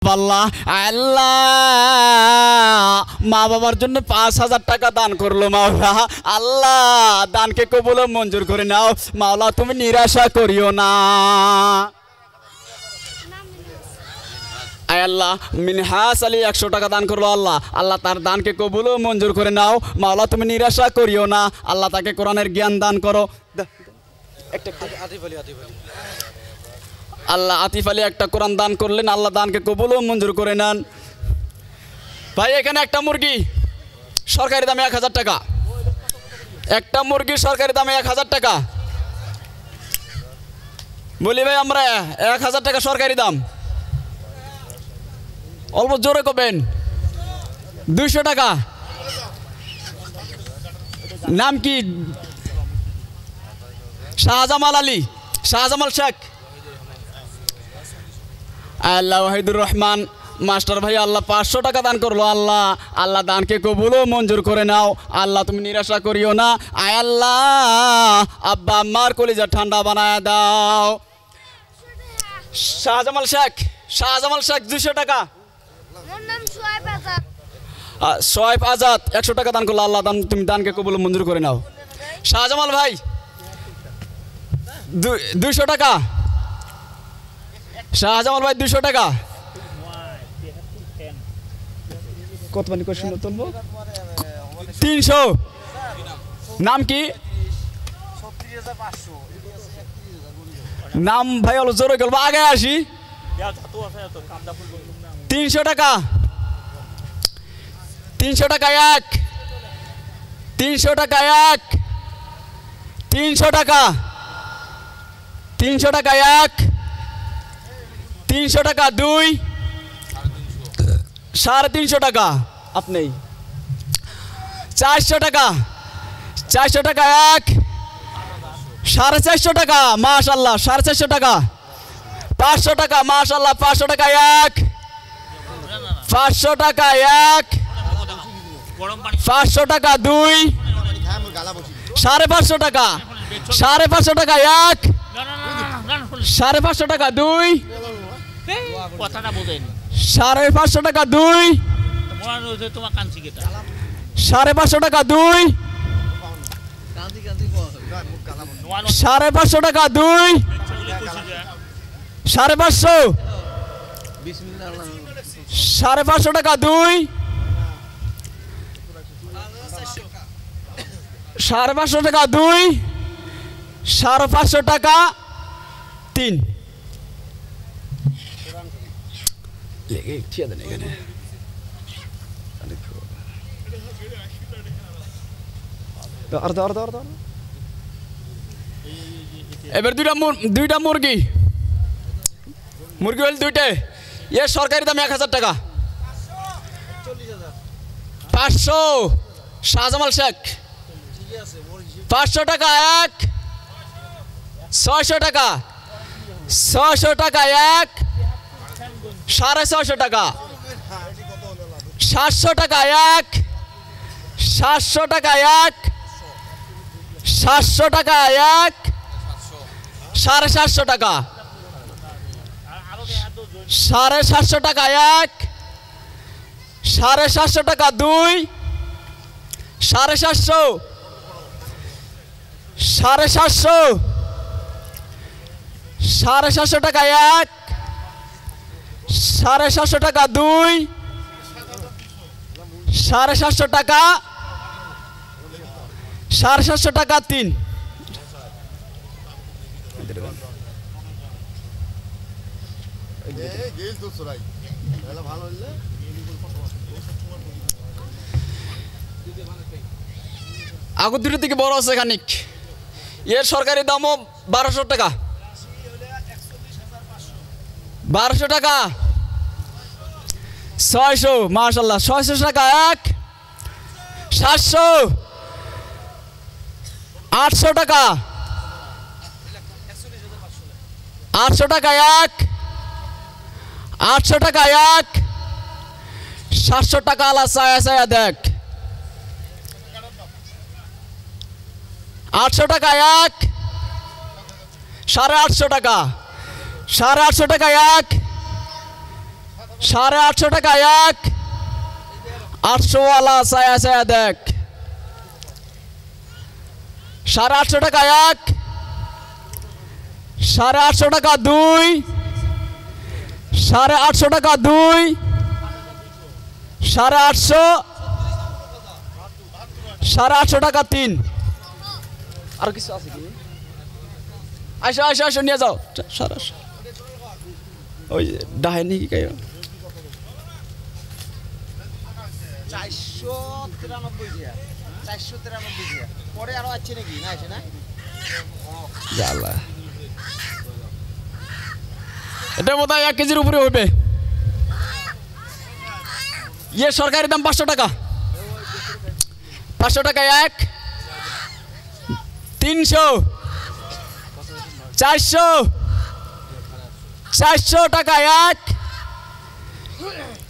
পাল্লা। আল্লাহ মা বাবার জন্য 5,000 টাকা দান করলো মাওলা। আল্লাহ দানকে কবুল ও মঞ্জুর করে নাও মাওলা, তুমি নিরাশা করিও না। আয় আল্লাহ মিনহাস আলী 100 টাকা দান করলো আল্লাহ, আল্লাহ তার দানকে কবুল ও মঞ্জুর করে নাও মাওলা, তুমি নিরাশা করিও না। আল্লাহ তাকে কোরআনের জ্ঞান দান করো। আল্লাহ আতিফ আলী একটা কোরআন দান করলেন, আল্লাহ দানকে কবুল ও মঞ্জুর করে নেন। ভাই এখানে একটা মুরগি সরকারি দামে 1,000 টাকা, একটা মুরগি সরকারি দামে 1,000 টাকা। বলি ভাই আমরা 1,000 টাকা সরকারি দাম, অল্প জোরে করবেন। 200 টাকা। নাম কি? শাহজামাল আলী, শাহজামাল শেখ। আল্লাহ ওয়াহিদুর রহমান মাস্টার ভাই আল্লাহ 500 টাকা দান করলো আল্লাহ, আল্লাহ দানকে কবুল ও মঞ্জুর করে নাও আল্লাহ, তুমি নিরাশা করিও না। আয় আল্লাহ আব্বা আম্মার কলিজা ঠান্ডা বানায় দাও। শাহজামাল শেখ, শাহজামাল শেখ 200 টাকা। সোয়েব আজাদ 100 টাকা দান করলো আল্লাহ, তুমি দানকে কবুল ও মঞ্জুর করে নাও। শাহজামাল ভাই 200 টাকা। শাহজামাল ভাই 200 টাকা। কত মানে কোশ্চেন তুলবো? 300। নাম কি? নাম ভাই হলো জোরে গেল, আগে আসি। 300 টাকা। 300 টাকা এক। 300 টাকা এক। 300 টাকা। 300 টাকা এক। 300 টাকা দুই। 350 টাকা আপনি। 400 টাকা। 400 টাকা এক। 450 টাকা মাশাআল্লাহ। 450 টাকা। 500 টাকা মাশাআল্লাহ। 500 টাকা এক। 500 টাকা এক। 500 টাকা দুই। 550 টাকা। 550 টাকা এক। 550 টাকা দুই। 550 টাকা দুই। 550 টাকা দুই। 550 টাকা দুই। 550। 550 টাকা দুই। 550 টাকা দুই। 550 টাকা তিন। এবার দুইটা মুরগি, মুরগি হল দুইটা। এ সরকারি দাম 1,000 টাকা। 500। শাহজামাল শেখ 500 টাকা এক। 600 টাকা। 600 টাকা এক। 650 টাকা। 700 টাকা এক। 700 টাকা এক। 700 টাকা এক। 750 টাকা। 750 টাকা এক। 750 টাকা দুই। 750। 750। 750 টাকা এক। 750 টাকা দুই। 750 টাকা। 750 টাকা তিন। আগর দুটোর দিকে বড় আছে খানিক। এর সরকারি দামও 1200 টাকা। 1200 টাকা। 600 মাশাআল্লাহ। 600 টাকা এক। 700। 800 টাকা। 800 টাকা এক। 800 টাকা এক। 700 টাকা আলা ছায়া ছায়া দেখ। 800 টাকা এক। 850 টাকা। 850 টাকা এক। 850 টাকা এক 800 वाला ছায়া ছায়া দেখ 850 টাকা এক 850 টাকা দুই 850 টাকা দুই 850 850 টাকা তিন আর কিছু আছে কি আসো আসো আসো নিয়ে যাও 850 ওই ডাইনি কি কাই 493 দিয়া 493 দিয়া পরে আরো আছে নাকি না আছে না জালা এটা বোধহয় 1 কেজির উপরে হবে ये সরকারি দাম 500 টাকা 500 টাকা এক 300 400 400 টাকা এক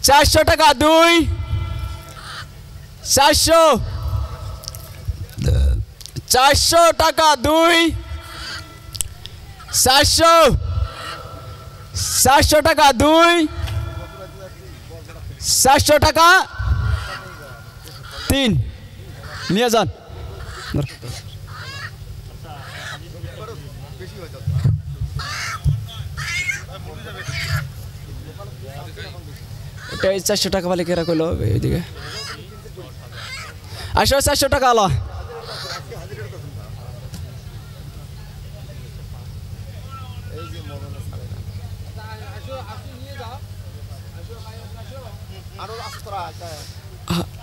400 টাকা দুই 400 400 টাকা দুই 400 400 টাকা দুই 400 টাকা তিন নিয়ে যান এটা 400 টাকা বলে কেরা কইলো এইদিকে আসো 400 টাকা আলো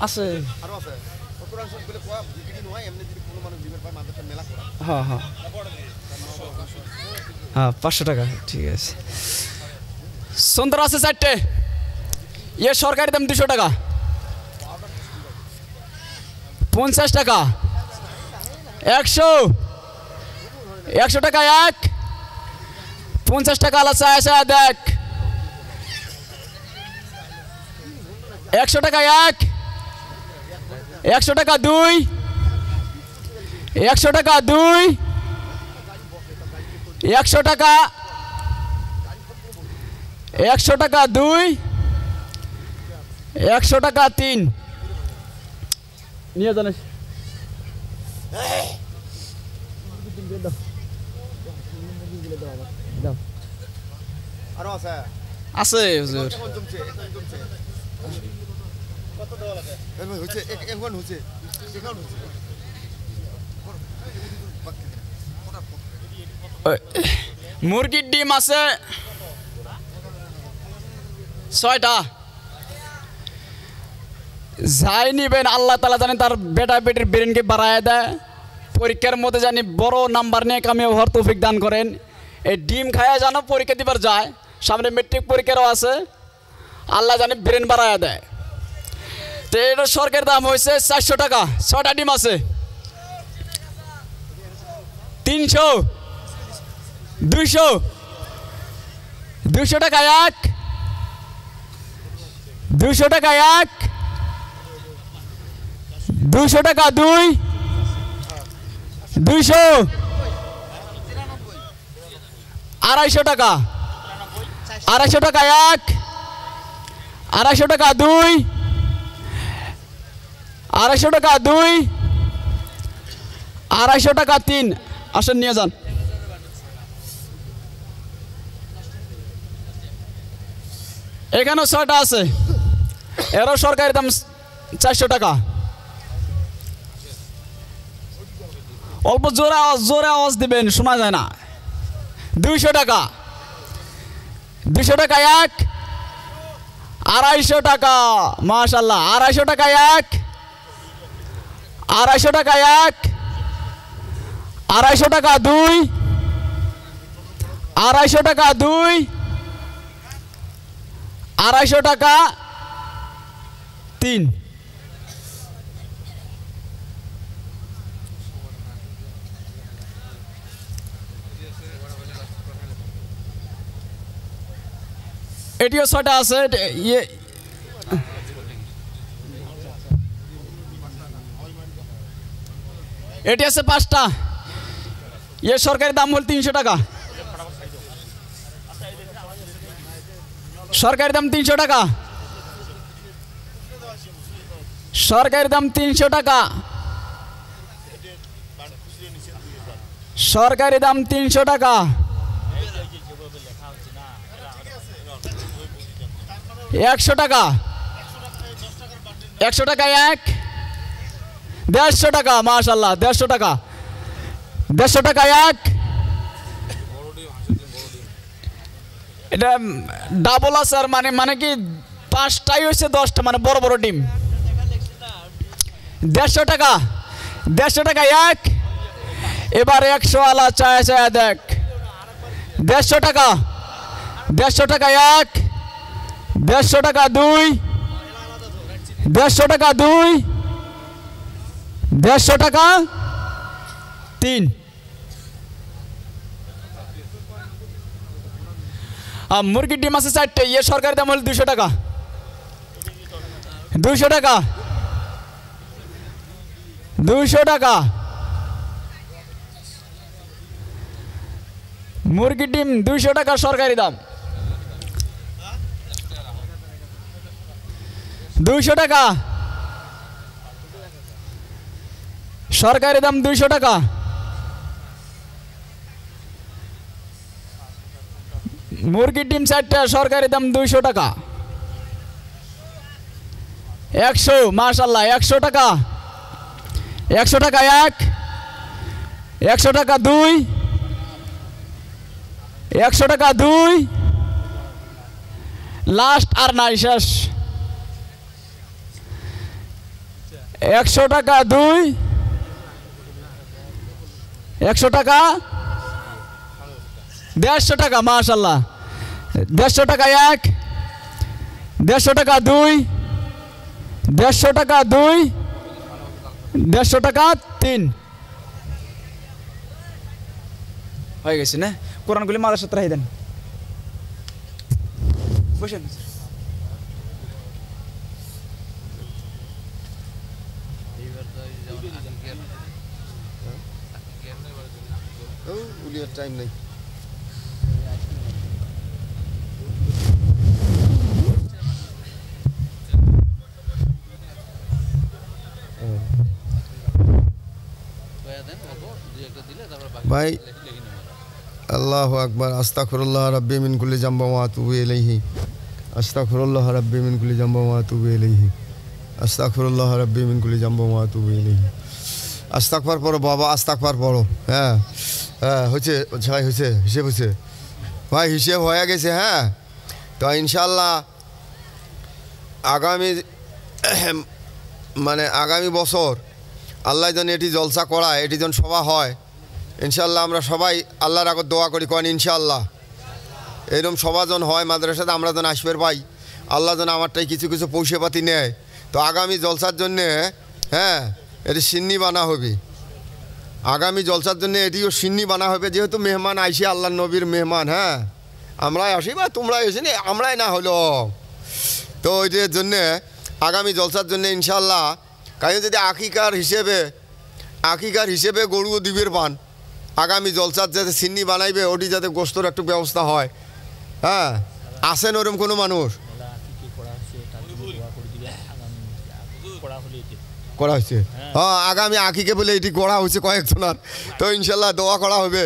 আছে আরো আছে কতরা সব বলে কোয়া বিক্রি নয় এমনি যদি কোনো মানুষ দিবের পায় মাদ্রাসা মেলা করা হ্যাঁ হ্যাঁ হ্যাঁ 500 টাকা ঠিক আছে সুন্দর আছে চারটে ये সরকারি দাম 200 টাকা 50 টাকা 100 100 টাকা এক 50 টাকা আলা ছায়া দেখ 100 টাকা এক 100 টাকা দুই 100 টাকা দুই 100 টাকা 100 টাকা দুই 100 টাকা তিন নিয়ে জানিস আরো আছে আছে হুজুর এখন জমছে কত দেওয়া লাগে এমন হচ্ছে এখন হচ্ছে এখন হচ্ছে মুরগির ডিম আছে 6টা যাই নিবেন আল্লাহ তাআলা জানেন তার বেটা বেটির ব্রেনকে বাড়ায় দেয় পরীক্ষার মধ্যে জানি বড় নাম্বার নিয়ে কামিয়াব হওয়ার তৌফিক দান করেন এই ডিম খায়া জানো পরীক্ষা দিবার যায় সামনে মেট্রিক পরীক্ষারও আছে আল্লাহ জানি ব্রেন বাড়ায় দেয় তো এটা সরকারের দাম হয়েছে 400 টাকা 6টা ডিম আছে 300 200 200 টাকা এক 200 টাকা এক 200 টাকা দুই 200 250 টাকা 250 টাকা এক 250 টাকা দুই 250 টাকা দুই 250 টাকা তিন আসেন নিয়ে যান এখানেও 6টা আছে এরও সরকারি দাম 400 টাকা অল্প জোরে আওয়াজ দিবেন শোনা যায় না 200 টাকা 200 টাকা এক 250 টাকা মাশাআল্লাহ 250 টাকা এক 250 টাকা এক 250 টাকা দুই 250 টাকা দুই 250 টাকা তিন এটিও 6টা আছে ইয়ে এটি আছে 5টা ইয়ে সরকারি দাম হল 300 টাকা সরকারি দাম 300 টাকা, সরকারি দাম 300 টাকা, সরকারি দাম 300 টাকা, 100 টাকা, 100 টাকা এক, 150 টাকা, মাশাআল্লাহ 150 টাকা, 150 টাকা এক, এটা ডাবল আছে আর মানে কি 5টাই হচ্ছে 10টা মানে বড় বড় ডিম। 150 টাকা, 150 টাকা এক, এবার 100 আলা চায়া চায়া দেখ। 150 টাকা, 150 টাকা এক, 150 টাকা দুই, 150 টাকা দুই, 150 টাকা তিন। মুরগির ডিম আছে 4টে, ইয়ে সরকারি দাম হল 200 টাকা, 200 টাকা, 200 টাকা। মুরগির ডিম 200 টাকা সরকারি দাম, 200 টাকা সরকারি দাম, 200 টাকা। মুরগির ডিম 4টা সরকারি দাম 200 টাকা। 100, মাশাআল্লাহ 100 টাকা, 100 টাকা এক, 100 টাকা দুই, 100 টাকা দুই, লাস্ট আর নাই শেষ। 100 টাকা দুই, 100 টাকা, 150 টাকা, মাশাআল্লাহ 150 টাকা এক, 150 টাকা দুই, 150 টাকা দুই, 150 টাকা তিন। হয়ে গেছে না? কোরআনগুলি মাদার সাথে রাখি দেন, বসেন। উলিয়ার টাইম নেই। ভাই আল্লাহু আকবার, আস্তাগফিরুল্লাহ রাব্বি মিন কুল্লি জামবি ওয়া আতুবু ইলাইহি, আস্তাগফিরুল্লাহ রাব্বি মিন কুল্লি জামবি ওয়া আতুবু ইলাইহি, আস্তাগফিরুল্লাহ রাব্বি মিন কুল্লি জামবি ওয়া আতুবু ইলাইহি। আস্তাগফার পড়ো বাবা, আস্তাগফার পড়ো। হ্যাঁ হ্যাঁ হয়েছে সবাই, হয়েছে হিসেব হয়েছে ভাই, হিসেব হয়ে গেছে। হ্যাঁ তো ইনশাআল্লাহ আগামী আগামী বছর আল্লাহ যেন এটি জলসা করায়, এটি যেন সভা হয় ইনশাআল্লাহ। আমরা সবাই আল্লাহর আগত দোয়া করি, করেন ইনশাআল্লাহ এরকম সভা যেন হয় মাদ্রাসাতে, আমরা যেন আসবে পাই, আল্লাহ যেন আমারটাই কিছু কিছু পয়সাপাতি নেয়। তো আগামী জলসার জন্যে হ্যাঁ এটি সিন্নি বানা হবে, আগামী জলসার জন্য এটিও সিন্নি বানা হবে, যেহেতু মেহমান আইসে আল্লাহর নবীর মেহমান। হ্যাঁ আমরাই আসি বা তোমরাই এসে আমরাই না হলো, তো ওইটার জন্যে আগামী জলসার জন্য ইনশাআল্লাহ কাজে যদি আকিকার হিসেবে গরুও দিবের পান, আগামী জলসার যাতে সিন্নি বানাইবে ওটি যাতে গোস্তর একটু ব্যবস্থা হয়। হ্যাঁ আসেন ওরম কোনো মানুষ করা হয়েছে? হ্যাঁ আগামী আকিকে বলে এটি করা হয়েছে কয়েকজনার, তো ইনশাল্লাহ দোয়া করা হবে।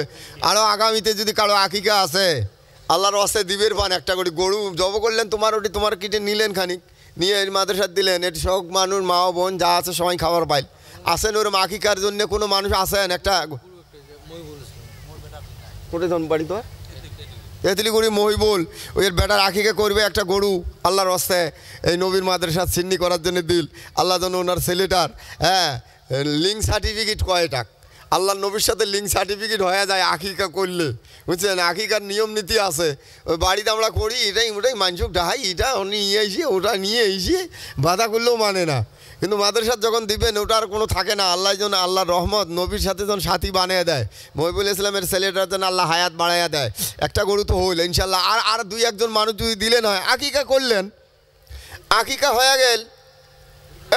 আরও আগামীতে যদি কারো আকিকা আছে আল্লাহর ওয়াস্তে দিবের পান, একটা করে গরু জব করলেন, তোমার কিটে নিলেন খানিক, নিয়ে মাদ্রাসার দিলেন, এটি সব মানুষ মা বোন যা আছে সবাই খাবার পাইল। আসেন ওরম আকিকার জন্য কোনো মানুষ আসেন একটা কোটে ধন বাড়ি তো তেতলি করি মহিবুল ওই বেটার আখিকে করবে একটা গরু আল্লাহর রাস্তায় এই নবীর মাদ্রাসার সিন্নি করার জন্য দিল। আল্লাহ যেন ওনার ছেলেটার হ্যাঁ লিঙ্ক সার্টিফিকেট কয় টাক আল্লাহর নবীর সাথে লিঙ্ক সার্টিফিকেট হয়ে যায় আকিকা করলে, বুঝছেন? আকিকার নিয়ম নীতি আছে, ওই বাড়িতে আমরা করি ওটাই মানসুক ডাহাই, এটা নিয়ে এসে ওটা নিয়ে এসে বাধা করলেও মানে না, কিন্তু মাদ্রাসার যখন দিবেন ওটার কোনো থাকে না। আল্লাহ যেন আল্লাহর রহমত নবীর সাথে যখন সাথী বানিয়ে দেয়, মহিবুল ইসলামের ছেলেটার জন্য আল্লাহ হায়াত বাড়াইয়া দেয়, একটা গরু তো হইল ইনশাল্লাহ। আর দুই একজন মানুষ যদি দিলেন হয়, আকিকা করলেন, আকিকা হয়ে গেল,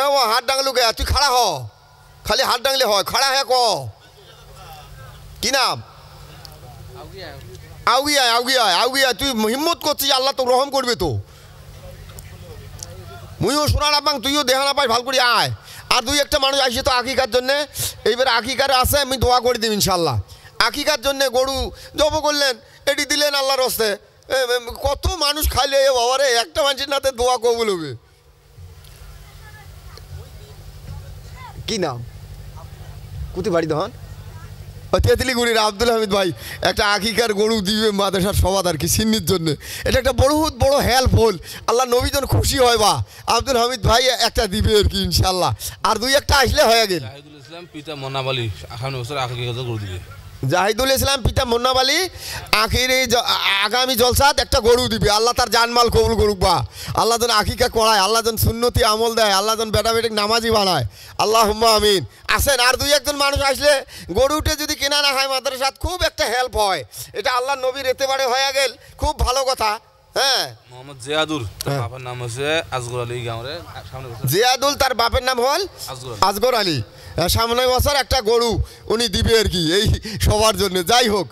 এ হাত ডাঙলুকে তুই খাড়া হ, খালি হাত ডাঙলে হয়, খাড়া হ্যাঁ ক কি নাম আউগিয়া তুই হিম্মত করছিস, আল্লাহ তো রহম করবে তো। মুইও শোনা না পাং, তুইও দেখা না পাই, ভাল করে আয়। আর দুই একটা মানুষ আসছে তো আকিকার জন্যে, এইবার আকিকার আছে, আমি দোয়া করে দিই ইনশাল্লাহ। আকিকার জন্যে গরু জব করলেন, এটি দিলেন আল্লাহর হস্তে। কত মানুষ খাইলে এ বাবারে, একটা মানুষের নাতে দোয়া কবুল হবে। কি নাম, কোথায় বাড়ি তখন? তেঁতুলিগুড়ির আব্দুল হামিদ ভাই একটা আকিকার গরু দিবে মাদ্রাসার সবাদ আর কি সিন্নির জন্য। এটা একটা বহুত বড় হেল্প হল, আল্লাহ নবীজন খুশি হয় বা আব্দুল হামিদ ভাই একটা দিবে আর কি ইনশাল্লাহ। আর দুই একটা আসলে হয়ে গেল। জাহিদুল ইসলাম পিতা মোনাবালি আগামী বছর আকিকা গরু দিবে। জাহিদুল ইসলাম পিতা মুন্নাব আলী আগামী জলসাত একটা গরু দিবে, আল্লাহ তার জানমাল কবুল করুক বা আল্লাহ যেন আকিকা করায়, আল্লাহ যেন সুন্নতি আমল দেয়, আল্লাহ যেন বেটা বেটিক নামাজি বানায়, আল্লাহ হুম্মা আমিন। আসেন আর দুই একজন মানুষ আসলে গরুটা যদি কেনা না হয় মাদ্রাসাত খুব একটা হেল্প হয়। এটা আল্লাহ নবীর এতেবারে হয়ে গেল, খুব ভালো কথা। হ্যাঁ, মোহাম্মদ জিয়াদুর, তার বাবার নাম হচ্ছে আসগর আলী গাঁওরে সামনে বছর। জিয়াদুল তার বাপের নাম হল আসগর আলী। সামনে বছর একটা গরু উনি দিবে আর কি এই সবার জন্য। যাই হোক,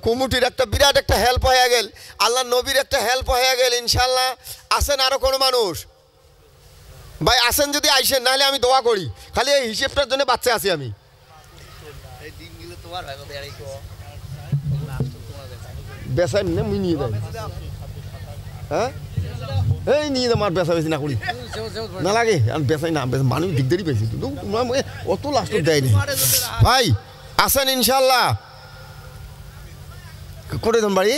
কমিটির একটা বিরাট একটা হেল্প হয়ে গেল, আল্লাহ নবীর একটা হেল্প হয়ে গেল ইনশাল্লাহ। আসেন আরও কোনো মানুষ ভাই আসেন, যদি আইসেন, নাহলে আমি দোয়া করি। খালি এই হিসেবটার জন্য বাচ্চা আছি আমি। বেসাই না মুই নিয়ে যাই, হ্যাঁ এই নিয়ে যাম, আর বেসা বেশি না করি না লাগে, আমি বেসাই না, মানুষ দিকদারি পেয়েছি কিন্তু অত লাস্ট দেয়নি ভাই। আসেন ইনশাল্লাহ। করে দেন বাড়ি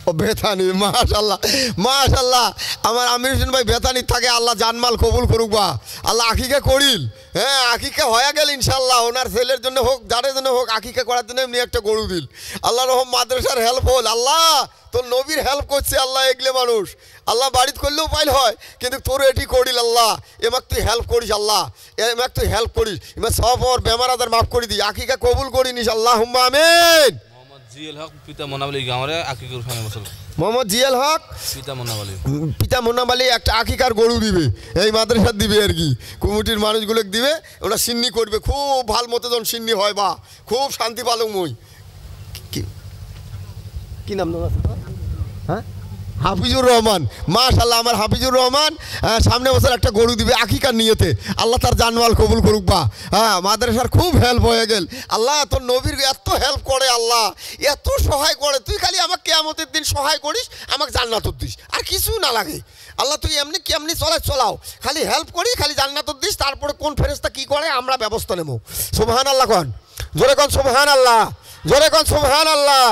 ও বেথানি, মাশাল্লাহ মাশাল্লাহ। আমার আমির হোসেন ভাই বেথানি থাকে, আল্লাহ জানমাল কবুল করুক বা আল্লাহ আকিকা করিল। হ্যাঁ, আকিকা হয়ে গেল ইনশাল্লাহ, ওনার ছেলের জন্য হোক যাদের জন্য হোক আকিকা করার জন্য এমনি একটা গরু দিল। আল্লাহ রহম মাদ্রাসার হেল্প হল, আল্লাহ তোর নবীর হেল্প করছে আল্লাহ। এগলে মানুষ আল্লাহ বাড়িতে করলেও পাইল হয়, কিন্তু তোর এটি করিল আল্লাহ, এমাক তুই হেল্প করিস আল্লাহ, এমাক তুই হেল্প করিস, এবার সব ওর বেমার আদার মাফ করে দিই, আকিকা কবুল করি নিস আল্লাহ হুম্মা আমিন। মোহাম্মদ জিএল হক পিতা মোনাবালি গাঁওরে আকিকা গরু সামনে বছর। মোহাম্মদ জিয়াল হক পিতা মুন্নাব আলী একটা আকিকার গরু দিবে, এই মাদ্রাসার দিবে আর কি, কমিটির মানুষগুলোকে দিবে, ওরা সিন্নি করবে, খুব ভাল মতো যখন সিন্নি হয় বা খুব শান্তি পালক মই। কি নাম তোমার? হ্যাঁ, হাফিজুর রহমান, মাশাল্লাহ আমার হাফিজুর রহমান সামনে বছর একটা গরু দিবে আকিকার নিয়তে, আল্লাহ তার জানমাল কবুল করুক বা। হ্যাঁ, মাদ্রাসার খুব হেল্প হয়ে গেল, আল্লাহ তোর নবীর এত হেল্প করে, আল্লাহ এত সহায় করে, তুই খালি আমাকে কিয়ামতের দিন সহায় করিস, আমাকে জান্নাত দিস, আর কিছু না লাগে আল্লাহ, তুই এমনি কেমনি চলাও, খালি হেল্প করি, খালি জান্নাত দিস, তারপরে কোন ফেরেশতা কি করে আমরা ব্যবস্থা নেব। সুবহান আল্লাহ কন, জোরে কন সুবহান আল্লাহ, জোরে কন সুবহান আল্লাহ,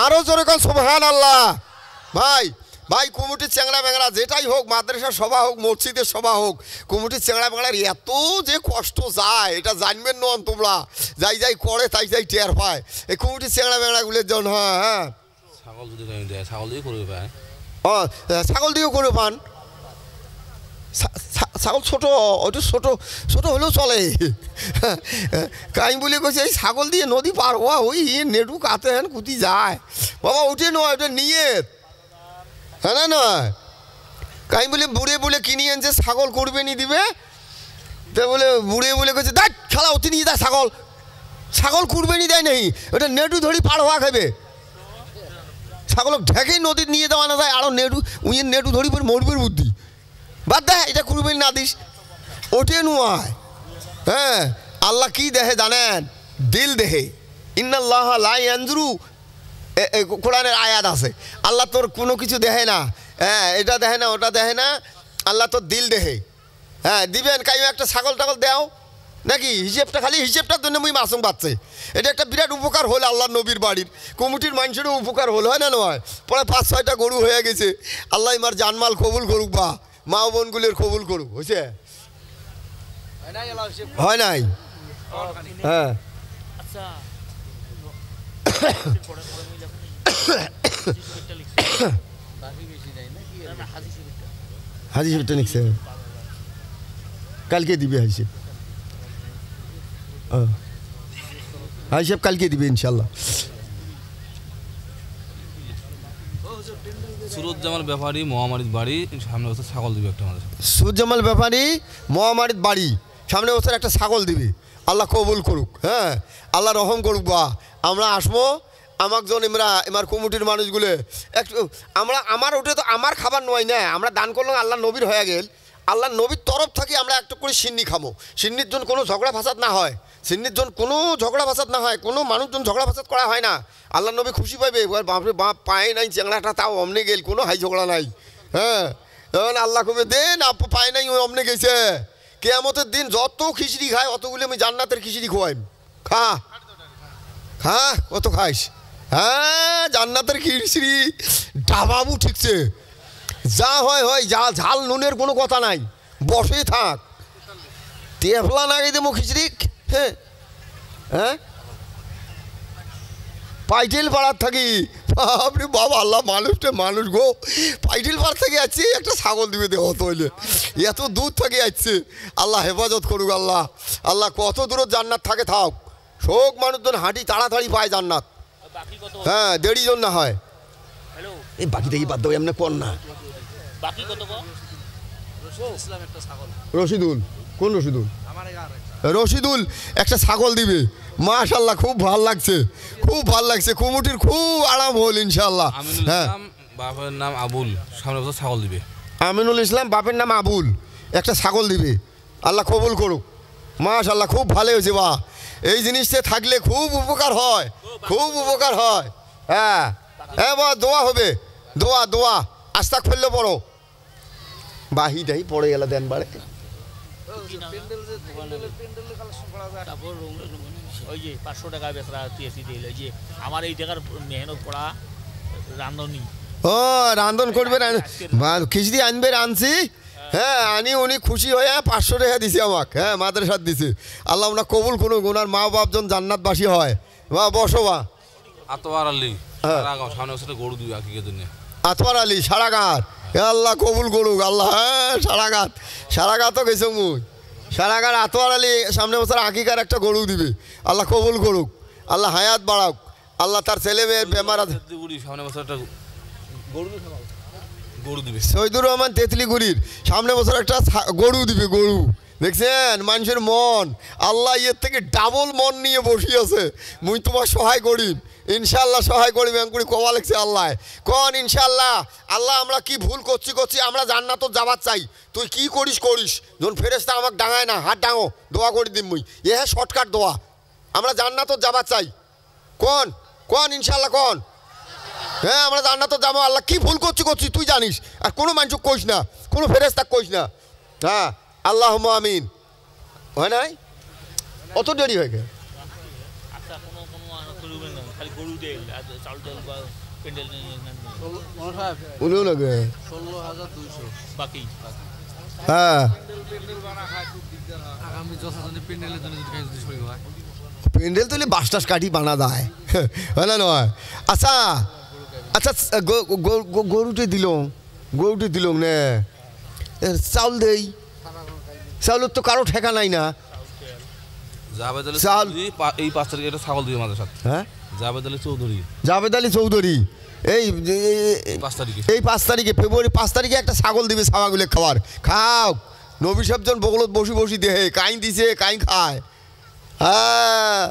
আরও জোরে কন সুবহান আল্লাহ। ভাই কমিটির চ্যাংড়া ব্যাংড়া যেটাই হোক, মাদ্রাসার সভা হোক, মসজিদের সভা হোক, কমিটির চ্যাংড়া ব্যাংড়ার এত যে কষ্ট যায় এটা জানবেন নন তোমরা, যাই করে তাই টের পায় এই কমিটির চ্যাংড়া ব্যাংড়াগুলোর জন্য। হ্যাঁ, ছাগল যদি দেয়, ছাগল দিয়ে করবে পায়, ছাগল দিয়েও করে পান, ছাগল ছোটো, ওইটা ছোটো হলেও চলে। কাইম বলে কইছে এই ছাগল দিয়ে নদী পার হওয়া, ওই নেটু কাতে হেন কুতি যায় বাবা, ওঠে নয়, ওটা নিয়ে হ্যাঁ না নয়। কাইম বলে বুড়ে কিনে আনছে ছাগল করবে নি দিবে, তা বলে বুড়ে কইছে দেখ খেলা অতি নিয়ে দেয়, ছাগল কুরবানি দেয় নেই, ওটা নেটু ধরি পার হওয়া খাবে, ছাগল ঢেকেই নদীর নিয়ে দেওয়া না যায়, আরও নেটু ধরি পরে মরবির বুদ্ধি, বাদ দেয় এটা কুরবানি না দিস, ওটে নয়। হ্যাঁ, আল্লাহ কি দেহে জানেন? দিল দেহে, ইন্নাল্লাহ লা ইয়ানজুরু, কোরআনের আয়াত আছে, আল্লাহ তোর কোনো কিছু দেহে না, হ্যাঁ এটা দেহে না ওটা দেহে না, আল্লাহ তোর দিল দেহে। হ্যাঁ, দিবেন কাই একটা ছাগল টাগল দেও নাকি, হিসেবটা খালি হিসেবটার জন্য মুই মাসুম পাচ্ছে, এটা একটা বিরাট উপকার হল আল্লাহ নবীর বাড়ির কমিটির মানুষেরও উপকার হল, হয় না নয়? পরে 5-6টা গরু হয়ে গেছে, আল্লাহ ইমার জানমাল কবুল করুক বা মা বোনগুলির কবুল করুক। হয়েছে? হয় নাই? হ্যাঁ, হাজি সাহেবটা লিখছে, কালকে দিবে হাজি সাহেব, হাজি সাহেব কালকে দিবে ইনশাল্লাহ। সুরুজ্জামাল ব্যাপারী মহামারীর বাড়ি সামনে বছর ছাগল দিবে একটা আমাদের। সুরুজ্জামাল ব্যাপারী মহামারীর বাড়ি সামনে বছর একটা ছাগল দিবে, আল্লাহ কবুল করুক। হ্যাঁ, আল্লাহ রহম করুক বা আমরা আসবো, আমাকজন এমার কমিটির মানুষগুলো একটু আমার ওটা তো আমার খাবার নয় না, আমরা দান করলাম আল্লাহ নবীর হয়ে গেল, আল্লাহ নবীর তরফ থেকে আমরা একটু করে সিন্নি খামো, সিন্নির জন্য কোনো ঝগড়া ফাসাদ না হয়, সিন্নির জন্য কোনো ঝগড়া ফাসাদ না হয়, কোনো মানুষজন ঝগড়া ফাসাদ করা হয় না, আল্লাহ নবী খুশি পাইবে। বাপরে বাপ পায়ে নাই চ্যাংড়াটা তাও অমনে গেল, কোনো হাই ঝগড়া নাই। হ্যাঁ তখন আল্লাহ কবে দেন পায়ে নাই ওই অমনে গেছে। কেয়ামতের দিন যত খিচড়ি খায় অতগুলি আমি জান্নাতের খিচড়ি খোয়াই। খা খা কত খাইস? হ্যাঁ জান্নাতের খিচড়ি ডাবাবু ঠিকছে, যা হয় হয়, যা ঝাল নুনের কোনো কথা নাই, বসেই থাক। টেফলা নাগে দেবো খিচড়ি। হ্যাঁ হ্যাঁ পাইটেল পাড়ার থাকি, বাপরে বাবা আল্লাহ মানুষটা মানুষ গো, পাইটেল পাড়ার থেকে যাচ্ছে একটা ছাগল দিবে দেহ তৈলে, এত দূর থেকে যাচ্ছে। আল্লাহ হেফাজত করুক আল্লাহ, আল্লাহ কত দূরত জান্নাত থাকে থাক, শোক মানুষজন হাঁটি তাড়াতাড়ি পায় জান্নাত। হ্যাঁ দেরি জন না হয়। এই বাকি থেকে বাদ দেবো এমনি কর না। রশিদুল কোন রশিদুল? রশিদুল একটা ছাগল দিবে, মাশাল্লাহ খুব ভাল লাগছে, খুব ভাল লাগছে, কমিটির খুব আরাম হল ইনশাল্লাহ। হ্যাঁ বাপের নাম আবুল, সামনে বছর ছাগল দিবে। আমিনুল ইসলাম বাপের নাম আবুল, একটা ছাগল দিবে, আল্লাহ কবুল করুক। মাশাল্লাহ খুব ভালো হয়েছে, বা এই জিনিসটা থাকলে খুব উপকার হয়, খুব উপকার হয়। হ্যাঁ হ্যাঁ বা দোয়া হবে, দোয়া দোয়া আস্তাক ফেললে পড়ো, বাহিটাই পড়ে গেল দেন বাড়ে। ওই যে 500 টাকা বেচরা টিএসি দিল, ওই যে আমার এই জায়গার মেহনত করা রান্ধনি। ও রান্ধন করবে, খিচড়ি আনবে, আনছি। হ্যাঁ আনি উনি খুশি হয়ে 500 টাকা দিছে আমাকে, হ্যাঁ মাদ্রাসার দিছে। আল্লাহ ওনার কবুল করুক, ওনার মা বাপজন জান্নাতবাসী হয়। বা বসো বা আতোয়ার আলী সামনে বছর গরু দিবে আকিকের জন্য। আতোয়ার আলী সারাঘাট, আল্লাহ কবুল করুক আল্লাহ। হ্যাঁ সারাঘাট, সারাঘাটও গেছে মুই, সারাঘাট আতোয়ার আলী সামনে বছর আকিকার একটা গরু দিবে, আল্লাহ কবুল করুক, আল্লাহ হায়াত বাড়াক, আল্লাহ তার ছেলে মেয়ের বেমার আছে। সামনে বছর একটা গরু দিবে। শহীদুর রহমান তেতলিগুড়ির সামনে বছর একটা গরু দিবে, গরু। দেখছেন মানুষের মন, আল্লাহ ইয়ের থেকে ডাবল মন নিয়ে বসে আছে। মুই তোমার সহায় করি ইনশাল্লাহ, সহায় করি ব্যাঙ্কুরি কবা লিখছে আল্লাহ কন ইনশাল্লাহ। আল্লাহ আমরা কি ভুল করছি আমরা জান্নাত যাবার চাই, তুই কি করিস করিস, যখন ফেরেশতা আমাকে ডাঙায় না, হাত ডাঙো, দোয়া করে দিম মুই, এ হ্যাঁ শর্টকাট দোয়া, আমরা জান্নাত যাবার চাই। কন কন ইনশাল্লাহ কন। হ্যাঁ আমরা জান্নাত যাবো, আল্লাহ কি ভুল করছি তুই জানিস, আর কোনো মানুষ কইস না, কোনো ফেরেশতা কইস না। হ্যাঁ আল্লাহ আমিন। হয় নাই অত দেরি হয়ে গেল। হ্যাঁ প্যান্ডেল তুলে বাস টাস কাটি বানা যায়, হয় না নয়? আচ্ছা আচ্ছা গরুটি দিল নে, চাউল দেই, চাউলের তো কারো ঠেকা নাই না। চাল এই 5 তারিখে একটা ছাগল দিবে আমাদের সাথে। হ্যাঁ জাভেদ আলী চৌধুরী এই 5 তারিখে ফেব্রুয়ারি 5 তারিখে একটা ছাগল দিবে, ছাগলে খাবার খাও। নবী সাহেবজন বগলত বসি দেহে কাইন দিছে, কাইন খায়। হ্যাঁ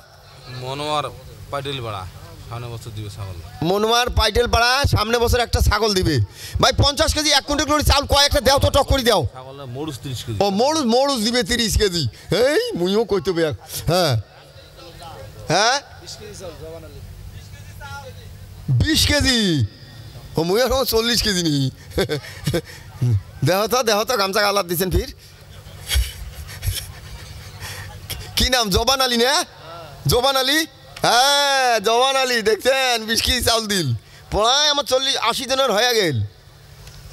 মনোয়ার পাইটেল পাড়া সামনে বছর দিবে ছাগল, মনোয়ার পাইটেল পাড়া সামনে বছর একটা ছাগল দিবে। ভাই 50 কেজি 1 কুইন্টাল করে চাল কয়েকটা দেও তো, টক করে দাও। মরুচ 30 কেজি। ও মরুচ দিবে 30 কেজি। এই মুইও কইতে হবে। হ্যাঁ হ্যাঁ 20 কেজি। ও মুই আর 40 কেজি নি। দেহ তো গামছা গালাত দিচ্ছেন ফির। কি নাম? জবান আলী না? জবান আলী, হ্যাঁ জবান আলী দেখছেন 20 কেজি চাউল দিল। পড়ায় আমার 40-80 জনের হয়ে গেল।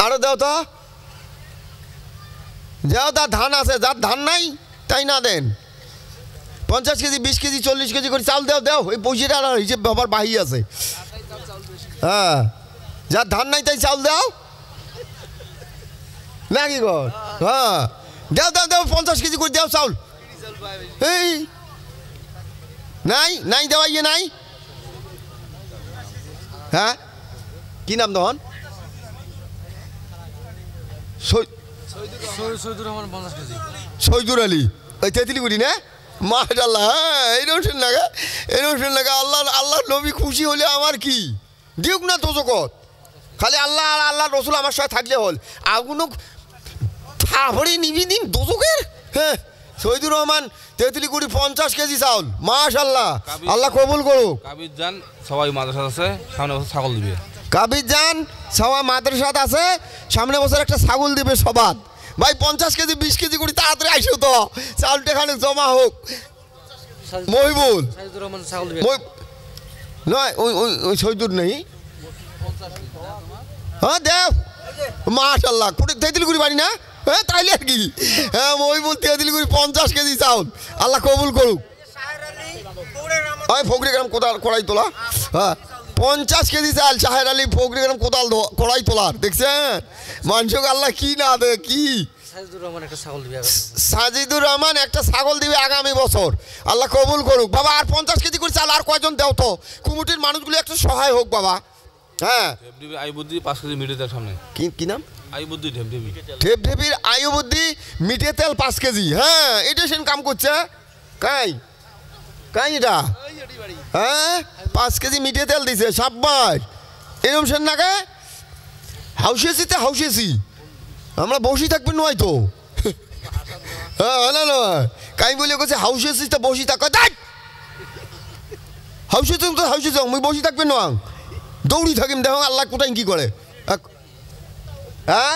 আরো দেও তো, যাও তার ধান আছে, যার ধান নাই তাই না দেন। 50 কেজি 20 কেজি 40 কেজি করে চাল দেও। এই পয়সাটা আর হিসেব ব্যাপার বাহি আছে। হ্যাঁ যার ধান নাই তাই চাল দাও নাকি কর? হ্যাঁ দেও 50 কেজি করে দেও চাউল। এই নাই দেওয়া ইয়ে নাই। হ্যাঁ কি নাম তখন? শহীদুর আলী, ওই তেঁতুলিগুড়ি না? মাশাআল্লাহ, হ্যাঁ এরকম শুন লাগে, এরকম শুন লাগে। আল্লাহ নবী খুশি হলে আমার কি দিউক না দোজকত, খালি আল্লাহ আর আল্লাহ রসুল আমার সাথে থাকলে হল। আগুনো থাপড়ি নিবি দিন দোজকের। হ্যাঁ, শহীদুর রহমান তেঁতুলিকুড়ি 50 কেজি চাউল, মাশাআল্লাহ, আল্লাহ কবুল করুক। কাবির যান সবাই মাদ্রাসা আছে, সামনে বছর ছাগল দিবে। কাবির যান সবাই মাদ্রাসাত আছে, সামনে বছর একটা ছাগল দিবে সবাত। ভাই 50 কেজি 20 কেজি করে তাড়াতাড়ি আইসো তো, চাউলটা এখানে জমা হোক। মহিবুল নয়, ওই শহীদুর নেই। হ্যাঁ দেখ, মাশাআল্লাহ, তেঁতুলিকুড়ি বাড়ি না? হ্যাঁ তাইলে আর কি। হ্যাঁ মহিবুল তেঁতুলিকুড়ি 50 কেজি চাউল, আল্লাহ কবুল করুক। ওই ফকরিগ্রাম কোদাল কড়াই তোলা, হ্যাঁ 50 কেজি চাল শাহের আলী ফকরিগ্রাম কোদাল কড়াই তোলার, দেখছেন মানুষকে আল্লাহ কি না দে কি। সাজিদুর রহমান একটা ছাগল দিবে আগামী বছর, আল্লাহ কবুল করুক। বাবা আর 50 কেজি করে চাল আর কয়জন দেও তো, কুমিটির মানুষগুলো একটু সহায় হোক বাবা। হ্যাঁ আইবুদ্দি 5 কেজি মিটে তেল সামনে। কি নাম? আইবুদ্দি ঢেপঢেপি। ঢেপঢেপির আয়ুবুদ্দি মিঠে তেল 5 কেজি। হ্যাঁ এটা সেন কাম করছে কাই এটা। হ্যাঁ 5 কেজি মিঠে তেল দিছে, সাব্বাস। এরকম সেন নাকি হাউসেছিতে হাউসেছি আমরা বসি থাকবেন নয় তো। হ্যাঁ না নয় কাই বলে করছে হাউসেছিতে বসি থাক, হাউসে তো হাউসে যাও মুই বসি থাকবেন না, দৌড়ি থাকিম দেখো আল্লাহ কোথায় কি করে। হ্যাঁ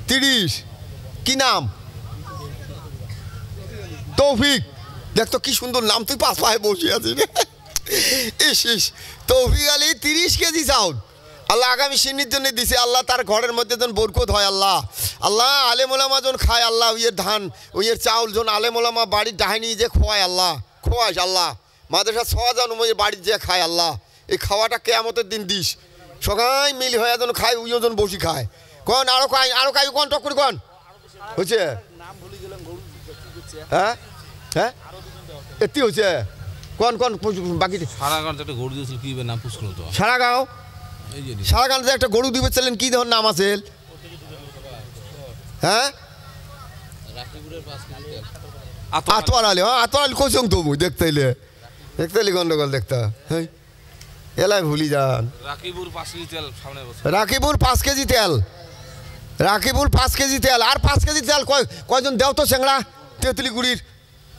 30 কি নাম? তৌফিক। দেখ তো কি সুন্দর নাম, তুই পাশ পায়ে বসে আছিস। ইস তৌফিক আলী 30 কেজি চাউল আল্লাহ আগামী সিন্নির জন্য দিছে। আল্লাহ তার ঘরের মধ্যে যেন বরকত হয়। আল্লাহ আল্লাহ আলেমোলামা জন খায়, আল্লাহ ওইয়ের ধান ওইয়ের চাউল জন আলেমোলামা বাড়ির ডাহানি যে খোয়ায়, আল্লাহ খোয়াস আল্লাহ মাদ্রাসা 6 জন ওই বাড়ির যে খায়, আল্লাহ এই খাওয়াটা কেয়ামতের দিন দিস, সবাই মিল হয়ে যেন খায়, ওই জন বসি খায়। কন আরো খাই কন টক করে কন হচ্ছে। হ্যাঁ হ্যাঁ এটি হচ্ছে কন বাকি সারাগাঁও একটা গরু দিয়েছিল, কি নাম পুষ্কর তো? সারাগাঁও, সারাগাঁওতে একটা গরু দিবে ছিলেন, কি ধর নাম আছে? হ্যাঁ আতোয়ার আলী। হ্যাঁ আতোয়ার আলী কোচং তো মুই দেখতে গন্ডগোল দেখতে। হ্যাঁ এলাই ভুলি যান। রাকিবুর 5 কেজি তেল সামনে বছর। রাকিবুর 5 কেজি তেল, রাকিবুল 5 কেজি তেল আর 5 কেজি তেল কয়জন দেও তো চেংড়া তেঁতুলিকুড়ির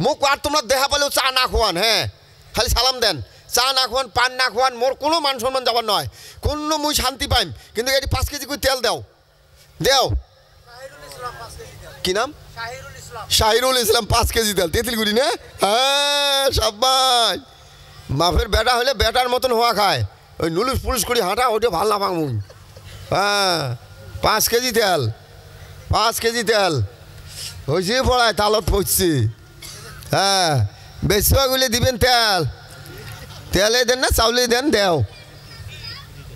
মুখ। আর তোমরা দেহা পেলেও চা না খোয়ান, হ্যাঁ খালি সালাম দেন, চা না খোয়ান পান না খোয়ান, মোর কোনো মান সম্মান যাবার নয়, কোনো মুই শান্তি পাইম, কিন্তু এটি 5 কেজি করে তেল দেও। কি নাম? শাহিরুল ইসলাম 5 কেজি তেল তেঁতুলিকুড়ি না? হ্যাঁ সাব্বাস, বাপের বেটা হলে বেটার মতন হওয়া খায়, ওই নুলুস পুলিশ করি হাঁটা ওইটা ভাল না পাং মুই। হ্যাঁ 5 কেজি তেল, 5 কেজি তেল হয়েছে পড়ায় তালত পড়ছি। হ্যাঁ বেশিরভাগগুলি দিবেন তেলে দেন না চাউলে দেন দেও।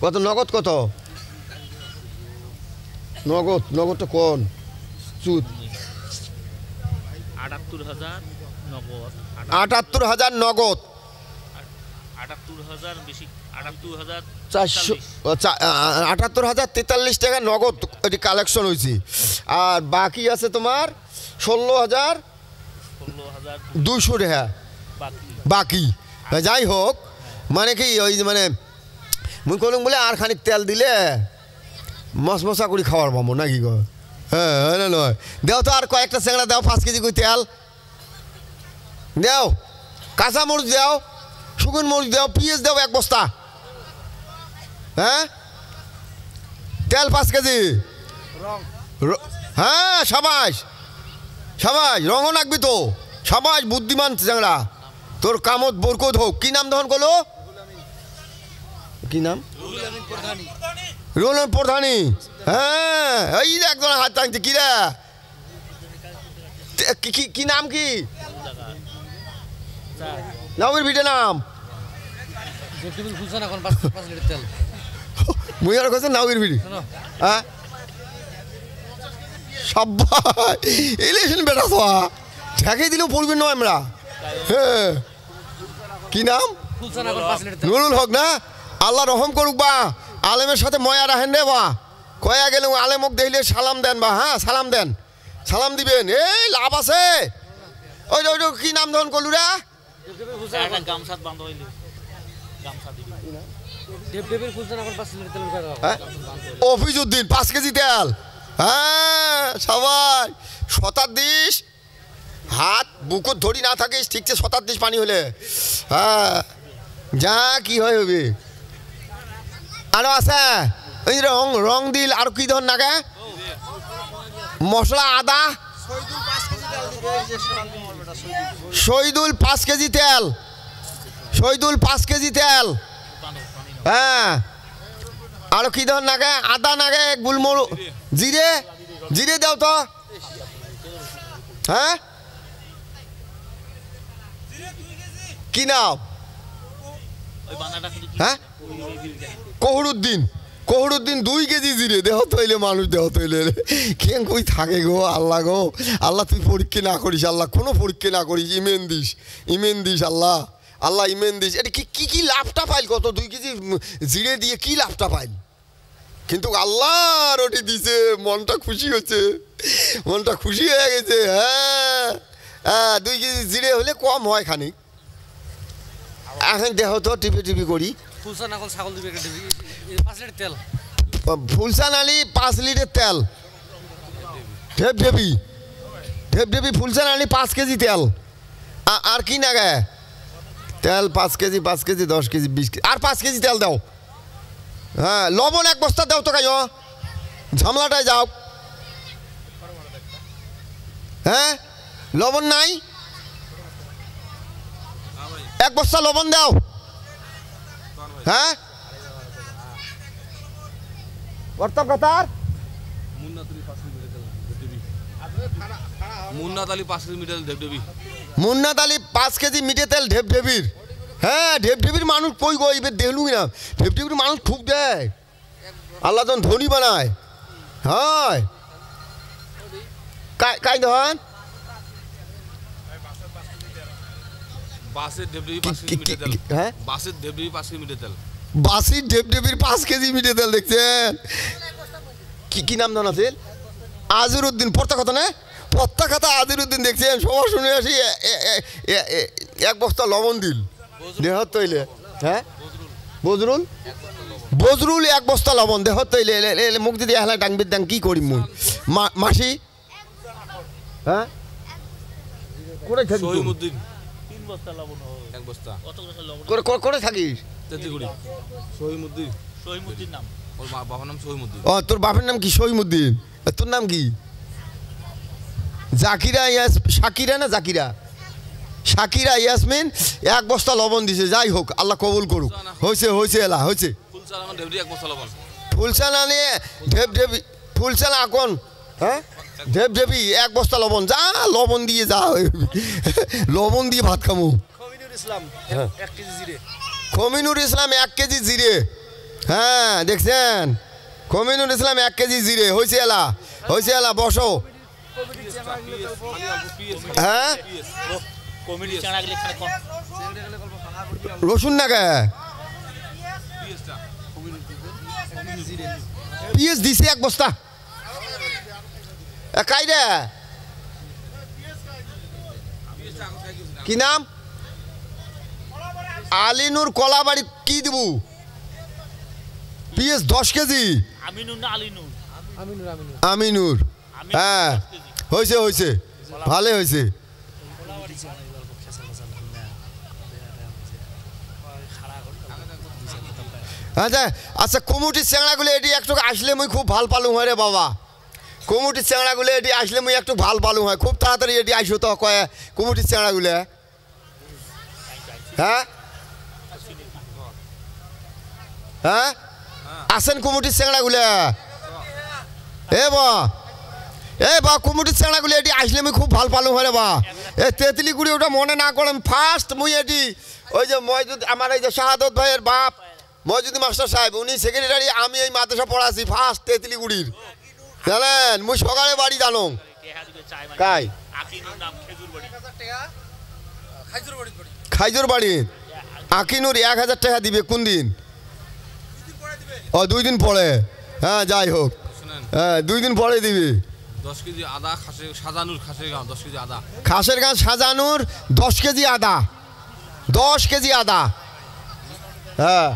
কত নগদ? কত নগদটা কোন চুত? 78,000 নগদ। 78,000 নগদ। 78,000 বেশি, 78,043 টাকা নগদ এটি কালেকশন হয়েছে। আর বাকি আছে তোমার 16,200 টাকা বাকি। যাই হোক মানে কি ওই মানে মুই কলম বলে আর খানিক তেল দিলে মশমশা করে খাওয়ার পাবো নাকি গো? হ্যাঁ না নয় দেও তো আর কয়েকটা চেংড়া দাও, 5 কেজি করে তেল দেও, কাঁচা মরিচ দাও, শুকন মরিচ দাও, পিঁয়াজ দাও 1 বস্তা। হ্যাঁ তেল 5 কেজি। হ্যাঁ সাবাস রঙও রাখবি তো, সাবাস বুদ্ধিমান চেংড়া, তোর কামত বরকত হোক। কি নাম তখন কলো? কি নাম? রুল প্রধানী। হ্যাঁ এই একজন হাত টানছে কি রে, কি নাম? কি নামের ভিটে নাম? মুইয়ার কাছে নাউগির ভিড়ি। হ্যাঁ সবাই ইলেকশন বেটা সবা ঠেকে দিলেও পড়বেন নয় আমরা। হ্যাঁ কি নাম? নুরুল হক না? আল্লাহ রহম করুক বা, আলেমের সাথে ময়া রাখেন রে বা, কয়া গেলে আলেমক দেখলে সালাম দেন বা। হ্যাঁ সালাম দেন, সালাম দিবেন, এই লাভ আছে। ওই যে কি নাম ধরুন কলুরা, একটা গামছাত বান্ধ হইলে গামছা দিবি অফিজউদ্দিন 5 কেজি তেল। হ্যাঁ সবাই 27 হাত বুকুর ধরি না থাকিস ঠিকছে 27 পানি হলে। হ্যাঁ যা কি হয় হবে। আরো আছে ওই রং রং দিল আর কি ধর নাগে মশলা আদা। শহীদুল 5 কেজি তেল, শহীদুল 5 কেজি তেল। হ্যাঁ আরো কি ধর নাগে আদা নাগে গুলমরু জিরে, জিরে দাও তো। হ্যাঁ কি নাম? হ্যাঁ কহরুদ্দিন, কহরুদ্দিন 2 কেজি জিরে দেহ তৈলে মানুষ দেহ তৈলে কেন কই থাকে গো আল্লাহ গো। আল্লাহ তুই পরীক্ষা না করিস, আল্লাহ কোনো পরীক্ষা না করিস, Yemen this, Yemen this Allah, Allah Yemen this. এটা কি কি লাভটা পাইল কত 2 কেজি জিরে দিয়ে কি লাভটা পাইল? কিন্তু আল্লাহ রুটি দিছে, মনটা খুশি হচ্ছে, মনটা খুশি হয়ে গেছে। হ্যাঁ হ্যাঁ 2 কেজি জিরে হলে কম হয় খানিক। এখন দেহ তো টিপি টিপি করি। ফুলসান আকল ছাগল দিবে 5 লিটার তেল। ফুলসান আলী 5 লিটার তেল। ঢেপ ঢেপি, ঢেপ ঢেপি ফুলসান আলী 5 কেজি তেল। আর কি নাগে তেল 5 কেজি, 5 কেজি 10 কেজি 20 কেজি আর 5 কেজি তেল দাও। হ্যাঁ লবণ 1 বস্তা দাও তো কাইও ঝামলাটায় যাও। হ্যাঁ লবণ নাই, 1 বস্তা লবণ দাও। হ্যাঁ বর্তমান কথার মুন্নাত আলী 5 কেজি মিটার ঢেপঢেপি। মুন্নাত আলী 5 কেজি মিঠে তেল ঢেপঢেপির। হ্যাঁ ঢেপঢেপির মানুষ কই গো এবার দেখলুই না। ঢেপঢেপির মানুষ খুব দেয়, আল্লাহ যখন ধনী বানায়। হয় কাই ধন বাসের ঢেপঢেপি 5 কেজি মিটার তেল। হ্যাঁ বাসের ঢেপঢেপি 5 কেজি মিটার তেল। বাসির ঢেপঢেপির 5 কেজি মিঠে তেল দেখছেন? কি কি নাম ধন আছে? আজিরউদ্দিন পর্তা কথা না, পত্তা খাতা আজিরউদ্দিন দেখছেন? সবার শুনে আসি 1 বস্তা লবণ দিল দেহ তৈলে। হ্যাঁ বজরুল, বজরুল 1 বস্তা লবণ দেহ তৈলে মুখ দিদি হেলা ডাংবির ডাং কি করি মুই মাসি। হ্যাঁ করে থাকি সহিমউদ্দিন 3 বস্তা লবণ হবে 1 বস্তা। কত করে লবণ? করে থাকিস? তেতিগুড়ি সহিমউদ্দিন, সহিমউদ্দিন নাম। ওর বাবার নাম সহিমউদ্দিন। ও তোর বাপের নাম কি? সহিমউদ্দিন। তোর নাম কি? জাকিরা শাকিরা না জাকিরা? শাকিরা ইয়াসমিন 1 বস্তা লবণ দিছে। যাই হোক আল্লাহ কবুল করুক। হয়েছে হয়েছে এলা হয়েছে। ফুলসান আমার ঢেপঢেপি 1 বস্তা লবণ। ফুলসান আনি ঢেপ ঢেপি ফুলসান আকন। হ্যাঁ ঢেপ ঢেপি 1 বস্তা লবণ। যা লবণ দিয়ে যা লবণ দিয়ে ভাত খামু। খমিনুর ইসলাম 1 কেজি জিরে। খমিনুর ইসলাম 1 কেজি জিরে। হ্যাঁ দেখছেন খমিনুর ইসলাম 1 কেজি জিরে। হয়েছে এলা হয়েছে এলা বসো। হ্যাঁ কমিটি চাঁড়া গেলে এখানে কোন রসুন না কে পিএস দিছে 1 বস্তা। কাই রে কি নাম? আলিনুর কলাবাড়ি কি দিব? PS 10 KG. আমিনুর না আলিনুর? আমিনুর। হ্যাঁ হয়েছে হয়েছে ভালো হয়েছে। আচ্ছা আচ্ছা কমিটির চ্যাংড়াগুলো এটি একটু আসলে মুই খুব ভাল পালু হয় রে বাবা। কমিটির চ্যাংড়াগুলো এটি আসলে মুই একটু ভাল পালু হয়। খুব তাড়াতাড়ি এটি আইসো তো কয়ে কমিটির চ্যাংড়াগুলো। হ্যাঁ হ্যাঁ আসেন কমিটির চ্যাংড়াগুলো। এ বা কমিটির চ্যাংড়াগুলো এটি আসলে আমি খুব ভাল পালু হয় রে বা। তেঁতুলিগুড়ি ওটা মনে না করেন ফার্স্ট মুই এটি ওই যে ময়জুদ আমার এই যে শাহাদত ভাইয়ের বাপ ময়জুদি মাস্টার সাহেব উনি সেক্রেটারি, আমি এই মাদ্রাসা পড়াছি ফার্স্ট তেঁতুলিগুড়ির। জানেন মুই সকালে বাড়ি জানো কাই খাইজোর বাড়ি আকিনুর 1000 টাকা দিবে। কোন দিন? ও 2 দিন পরে। হ্যাঁ যাই হোক হ্যাঁ 2 দিন পরে দিবি। 10 কেজি আদা খাসে সাজানুর খাসের গাঁও 10 কেজি আদা খাসের গাঁ সাজানোর 10 কেজি আদা 10 কেজি আদা হ্যাঁ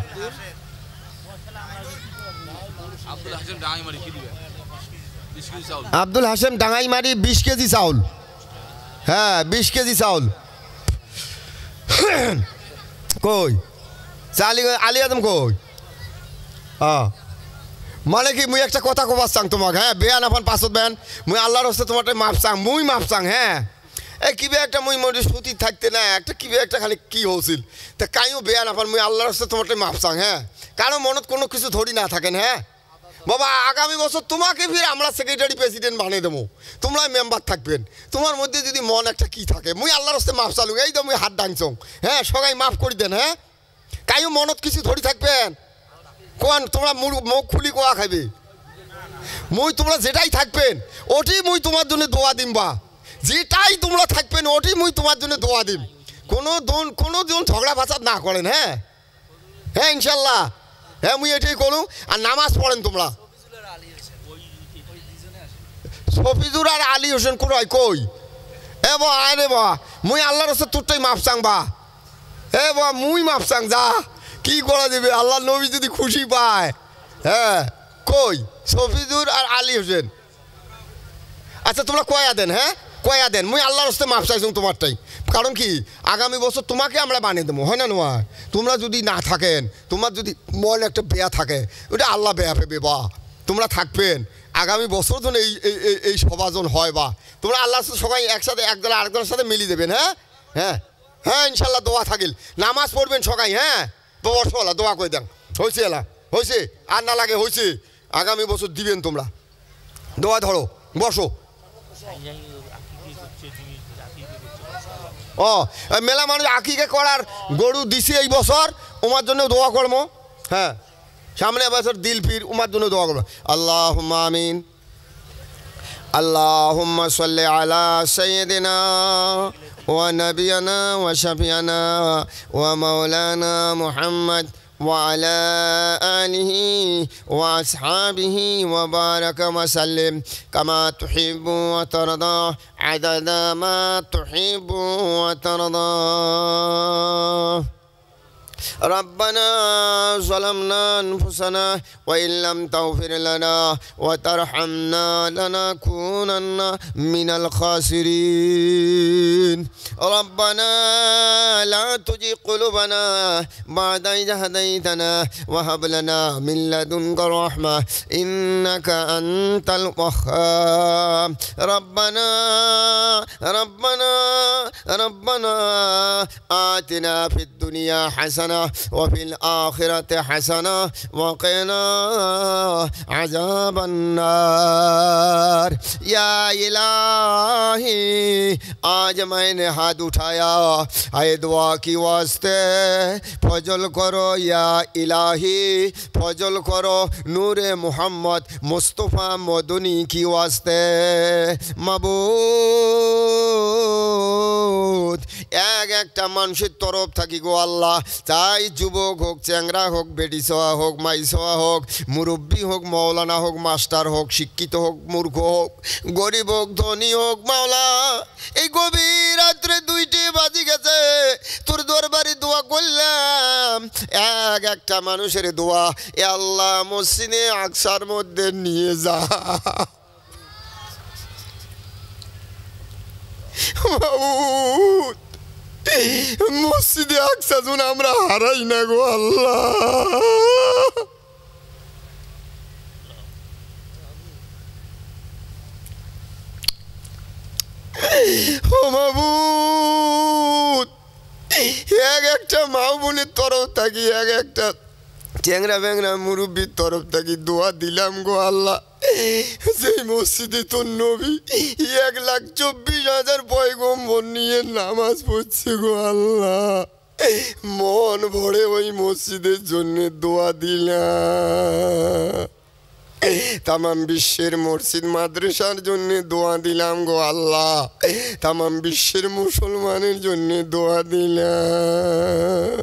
আব্দুল হাসেম ডাঙ্গাইমারি কি দিবে 20 কেজি চাউল আব্দুল হাসেম ডাঙ্গাইমারি 20 কেজি চাউল হ্যাঁ 20 কেজি চাউল কই চালি আলী আদম কই হ্যাঁ মানে কি মুই একটা কথা কবার চাং তোমাক হ্যাঁ বেয়ান আপান পাছত বেয়ান মুই আল্লাহর হস্তে তোমার মাপ চাং মুই মাপ চাং হ্যাঁ এই কিবে একটা মুই মোটে সুতি থাকতে না একটা কিবে একটা খালি কি হয়েছিল তা কাইও বেয়ান আপান মুই আল্লাহর হস্তে তোমার মাপ চাং হ্যাঁ কারো মনত কোনো কিছু ধরি না থাকেন হ্যাঁ বাবা আগামী বছর তোমাকে ফির আমরা সেক্রেটারি প্রেসিডেন্ট বানিয়ে দেবো তোমরা মেম্বার থাকবেন তোমার মধ্যে যদি মন একটা কি থাকে মুই আল্লাহর হস্তে মাপ চালু এই তো মুই হাত ডাংছং হ্যাঁ সবাই মাফ করে দেন হ্যাঁ কাইও মনত কিছু ধরি থাকবেন কোন তোমরা মুখ খুলি কোয়া খাইবে মুই তোমরা যেটাই থাকবেন ওটি মুই তোমার জন্য দোয়া দিম বা যেটাই তোমরা থাকবেন ওটি মুই তোমার জন্য দোয়া দিম কোনো জন ঝগড়া ফাসাদ না করেন হ্যাঁ হ্যাঁ ইনশাল্লাহ হ্যাঁ মুই এটাই করুন আর নামাজ পড়েন তোমরা সফিজুর আর আলী হোসেন কোথায় কই এ বা আয় রে বা মুই আল্লাহর হস্তে তোরটাই মাপ চাং বা এ বা মুই মাপ চাং যা কি করা যাবে আল্লাহ নবী যদি খুশি পায় হ্যাঁ কই সফিজুর আর আলী হোসেন আচ্ছা তোমরা কয়া দেন হ্যাঁ কয়া দেন মুই আল্লাহর হস্তে মাপ চাইছ তোমারটাই কারণ কি আগামী বছর তোমাকে আমরা বানিয়ে দেবো হয় না নয় তোমরা যদি না থাকেন তোমার যদি মন একটা বেয়া থাকে ওটা আল্লাহ বেয়া পেবে বা তোমরা থাকবেন আগামী বছর যেন এই সভাজন হয় বা তোমরা আল্লাহর সাথে সবাই একসাথে একদল আরেকজনের সাথে মিলিয়ে দেবেন হ্যাঁ হ্যাঁ হ্যাঁ ইনশাল্লাহ দোয়া থাকিল নামাজ পড়বেন সবাই হ্যাঁ বসলা দোয়া করে দেন হয়েছে এলা হয়েছে আর না লাগে হয়েছে আগামী বছর দিবেন তোমরা দোয়া ধরো বসো ও মেলা মানুষ আকিকে করার গরু দিছি এই বছর ওমার জন্য দোয়া করবো হ্যাঁ সামনে বছর দিল ফির ওমার জন্য দোয়া করবো আল্লাহুম্মা আমিন আল্লাহুম্মা সাল্লি আলা সাইয়্যিদিনা ওয়া নাবিয়ানা ওয়া শাফিয়ানা ওয়া মাওলানা মুহাম্মদ وعلى آله وأصحابه وبارك وسلم كما تحب وترضى عدد ما تحب وترضى ربنا ظلمنا أنفسنا وإن لم تغفر لنا وترحمنا لنكونن من الخاسرين ربنا لا تزغ قلوبنا بعد إذ هديتنا وهب لنا من لدنك رحمة إنك أنت الوهاب ربنا آتنا في الدنيا حسنة وفي الآخرة حسنة وقنا عذاب النار يا إلهي आज मैंने हाथ उठाया आए दुआ की वास्ते फजल करो या इलाही फजल करो नूरे मोहम्मद मुस्तफ़ा मदनी की वास्ते माबूद एक একটা মানুষের তরফ থাকি গো আল্লাহ চাই যুবক হোক চ্যাংরা হোক বেটি ছোয়া হোক মাই ছোয়া হোক মুরব্বী হোক মৌলানা হোক মাস্টার হোক শিক্ষিত হোক মূর্খ হোক গরিব হোক ধনী হোক মাওলা এই গভীর রাত্রে 2টি বাজি গেছে তোর দরবারে দোয়া করলাম এক একটা মানুষের দোয়া এ আল্লাহ মসজিদে আকসার মধ্যে নিয়ে যা মসজিদে আকসা যেন আমরা হারাই না গো আল্লাহ ও মাবুদ এক একটা মা বোনের তরফ থাকি এক একটা চ্যাংরা ব্যাংরা মুরব্বীর তরফ থাকি দোয়া দিলাম গো আল্লাহ সেই মসজিদে তোর নবী 1,24,000 পয়গম্বর নিয়ে নামাজ পড়ছে গো আল্লাহ মন ভরে ওই মসজিদের জন্য দোয়া দিলাম তামাম বিশ্বের মসজিদ মাদ্রাসার জন্য দোয়া দিলাম গো আল্লাহ তামাম বিশ্বের মুসলমানের জন্য দোয়া দিলাম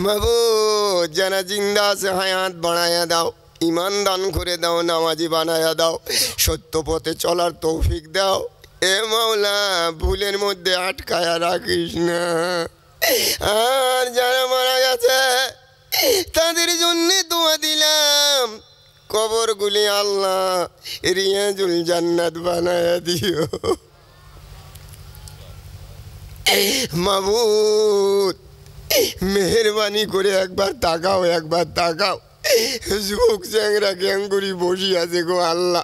মাবুদ যারা জিন্দা আছে হায়াত বাড়ায়া দাও ইমান দান করে দাও, নামাজি বানায়া দাও, সত্য পথে চলার তৌফিক দাও। এ মাওলা, ভুলের মধ্যে আটকায়া রাখিস না। আর যারা মারা গেছে তাদের জন্য দোয়া দিলাম, কবরগুলি আল্লাহ রিয়াজুল জান্নাত বানায়া দিও। মাবুদ, মেহেরবানি করে একবার তাকাও, একবার তাকাও। যুবক চ্যাংরা গ্যাঙ্গুরি বসি আছে গো আল্লাহ।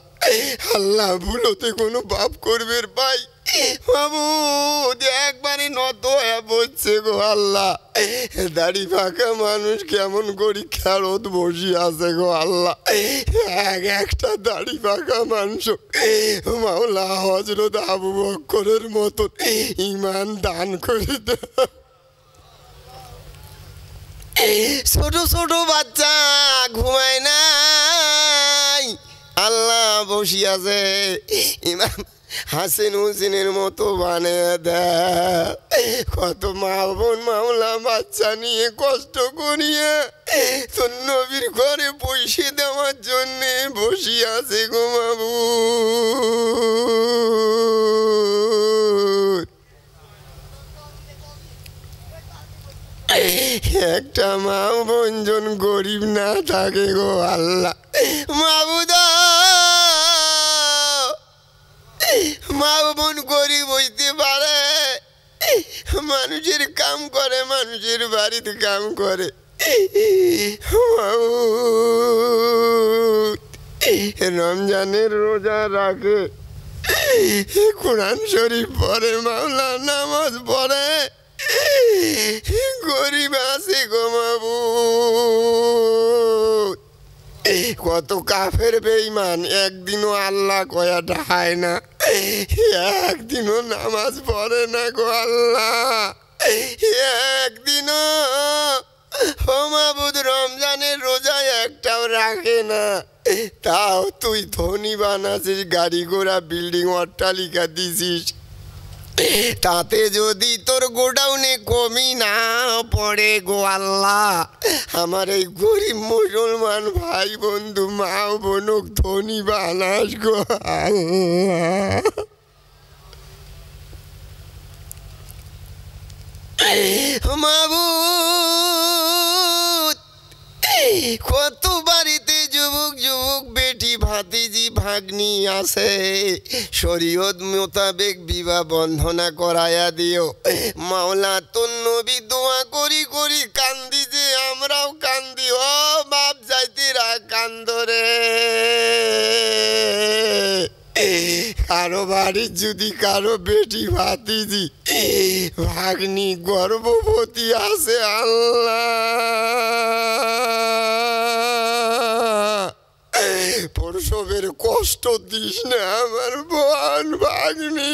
আল্লাহ, ভুলোতে কোনো পাপ করবে ভাই মাবুদ, একবারে নত হয়ে বলছে গো আল্লাহ। দাড়ি ফাঁকা মানুষ কেমন করি খেরত বসি আছে গো আল্লাহ। একটা দাড়ি ফাঁকা মানুষ মাওলা হযরত আবু বকরের মতন ঈমান দান করে দাও। ছোট ছোট বাচ্চা ঘুমায় নাই, আল্লাহ বসি আছে, ইমাম হাসিন হুসেনের মতো বানিয়ে দেয়। কত মা বোন মাওলা বাচ্চা নিয়ে কষ্ট করিয়ে তোর নবীর ঘরে পয়সা দেওয়ার জন্যে বসি আছে গো মাবুদ। একটা মা বোনজন গরিব না থাকে গো আল্লাহ। মাবুদ, মা বোন গরিব হইতে পারে, মানুষের কাম করে, মানুষের বাড়িতে কাম করে। রমজানের রোজা রাখে, কোরআন শরীফ পড়ে, মাওলা নামাজ পড়ে, গরিব আছে গো মাবুদ। কত কাফের বেঈমান একদিনও আল্লাহ কয়াটা হয় না, একদিনও নামাজ পড়ে না গো আল্লাহ, একদিনও ও মাবুদ রমজানের রোজা একটাও রাখে না। তাও তুই ধনী বানাছিস, গাড়ি ঘোড়া বিল্ডিং অট্টালিকা দিছিস, তাতে যদি তোর গোডাউনে কমি না পড়ে গো আল্লাহ, আমার এই গরিব মুসলমান ভাই বন্ধু মা বোনক ধনী বানাস গো আল্লাহ। মাবুদ, কত বাড়িতে যুবক যুবক বেটি ভাতিজি ভাগ্নি আছে, শরীয়ত মোতাবেক বিবাহ বন্ধনা করায়া দিও মাওলা। তোর নবী দোয়া করি করি কান্দি যে আমরাও কান্দি, ও বাপ যাইতেরা কান্দরে। কারো বাড়ির যদি কারো বেটি ভাতিজি ভাগ্নি গর্ভবতী আছে আল্লাহ, প্রসবের কষ্ট দিস না আমার বোন ভাগ্নি,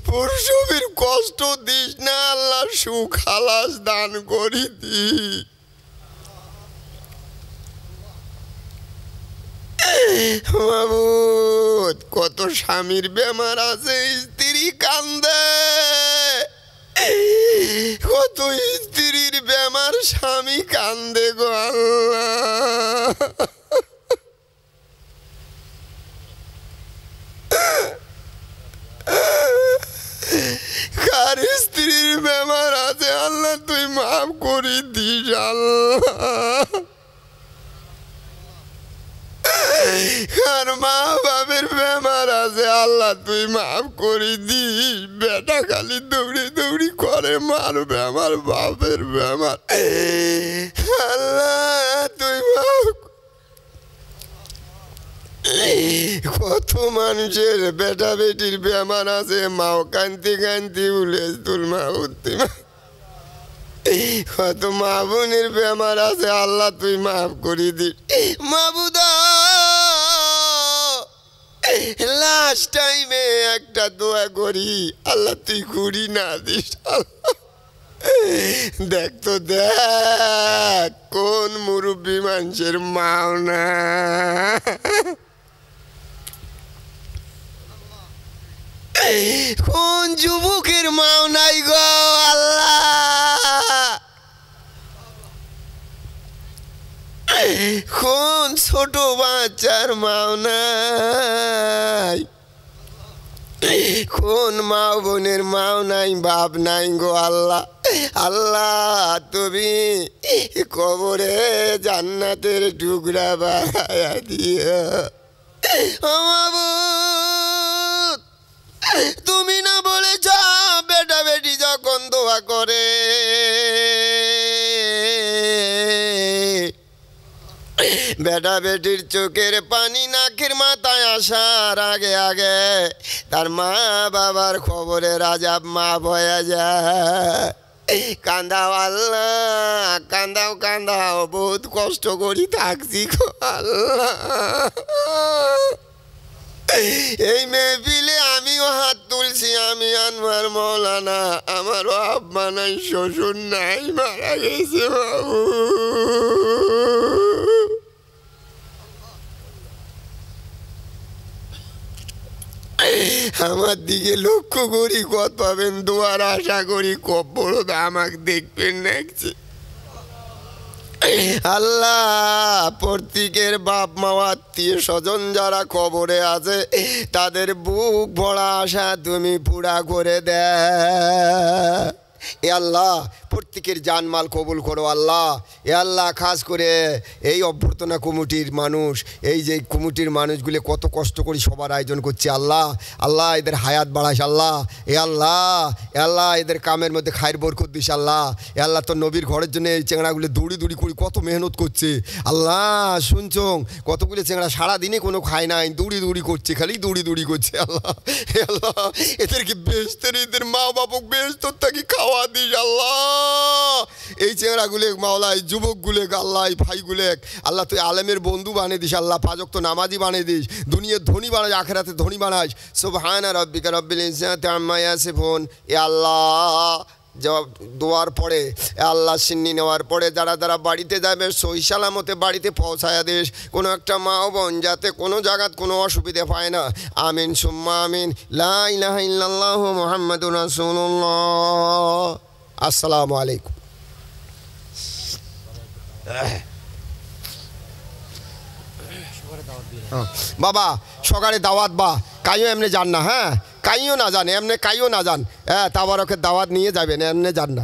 প্রসবের কষ্ট দিস না আল্লাহ, সুখ হালাস দান করি দি। মাবুদ, কত স্বামীর বেমার আছে, স্ত্রী কান্দে, কত স্ত্রীর বেমার স্বামী কান্দে গো আল্লাহ। কার স্ত্রীর বেমার আছে আল্লাহ তুই মাফ করে দিস আল্লাহ। কার মা বাপের বেমার আছে আল্লাহ তুই মাফ করে দিস। বেটা খালি দৌড়ি দৌড়ি করে, মার বেমার বাপের বেমার, আল্লাহ তুই মাফ। কত মানুষের বেটা বেটির বেমার আছে, মাও কান্তি কান্তি উলে তুল মা উঠতি, কত মা বোনের বেমার আছে আল্লাহ তুই মাফ করে দিস। মাবুদ, লাস্ট টাইমে একটা দোয়া করি আল্লাহ তুই করি না দিস। দেখ তো দেখ কোন মুরব্বী মানুষের মাও না, কোন যুবকের মাও নাই গো আল্লাহ, কোন ছোট বাচ্চার মাও নাই, কোন মা বোনের মাও নাই, বাপ নাই গো আল্লাহ। আল্লাহ তুমি কবরে জান্নাতের টুকরা বানায়া দিও। ও মাবুদ, তুমি না বলেছ বেটা বেটি যখন দোয়া করে বেটা বেটির চোখের পানি নাকের মাথায় আসার আগে আগে তার মা বাবার খবরে আযাব মাফ হয়ে যায়। কান্দাও আল্লাহ, কান্দাও কান্দাও, বহুত কষ্ট করি থাকছি গো আল্লাহ। এই মেহফিলে আমিও হাত তুলছি, আমি আনোয়ার মৌলানা, আমারও আব্বা নাই, শ্বশুর নাই, মারা গেছে বাবু। আমার দিকে লক্ষ্য করি, কত পাবেন দোয়ার আশা করি, কবর আমাকে দেখবেন দেখছি। আল্লাহ প্রত্যেকের বাপ মা আত্মীয় স্বজন যারা কবরে আছে তাদের বুক ভরা আশা তুমি পুরা করে দে। এ আল্লাহ প্রত্যেকের জানমাল কবুল করো আল্লাহ। এ আল্লাহ খাস করে এই অভ্যর্থনা কমিটির মানুষ, এই যে কমিটির মানুষগুলো কত কষ্ট করে সবার আয়োজন করছে আল্লাহ, আল্লাহ এদের হায়াত বাড়াস আল্লাহ। এ আল্লাহ এদের কামের মধ্যে খায়ের বরকত দিস আল্লাহ। এ আল্লাহ তোর নবীর ঘরের জন্য এই চেংড়াগুলো দৌড়ি দৌড়ি করে কত মেহনত করছে আল্লাহ। শুনছং কতগুলো চেংড়া সারাদিনে কোনো খায় নাই, দৌড়ি দৌড়ি করছে, খালি দৌড়ি দৌড়ি করছে আল্লাহ। হে আল্লাহ এদেরকে বেহেশতের, এদের মা বাপক বেহেশতর থাকি খাওয়া দিস আল্লাহ। এই চেংড়াগুলো মাওলা, এই যুবকগুলো আল্লাহ, এই ভাইগুলো আল্লাহ তুই আলেমের বন্ধু বানিয়ে দিস আল্লাহ, পাঁচ ওয়াক্ত নামাজি বানিয়ে দিস, দুনিয়ার ধনী বানাস, আখিরাতে ধনী বানাস। সুবহানা রাব্বিকা রাব্বিল ইজ্জাতি আম্মা ইয়াসিফুন। এ আল্লাহ জবাব দোয়ার পরে আল্লাহ সিন্নি নেওয়ার পরে যারা যারা বাড়িতে যাবে সহি সালামতে বাড়িতে পৌঁছায়া দিস। কোনো একটা মা ও বোন যাতে কোনো জায়গাত কোনো অসুবিধে পায় না। আমিন সুম্মা আমিন। লা ইলাহা ইল্লাল্লাহু মুহাম্মাদুর রাসূলুল্লাহ। আসসালামু আলাইকুম। বাবা সকালে দাওয়াত বা কাইও এমনি যান না, হ্যাঁ কাইও না যান, এমনি কাইও না যান, হ্যাঁ তাবারকের দাওয়াত নিয়ে যাবেন, এমনি যান না।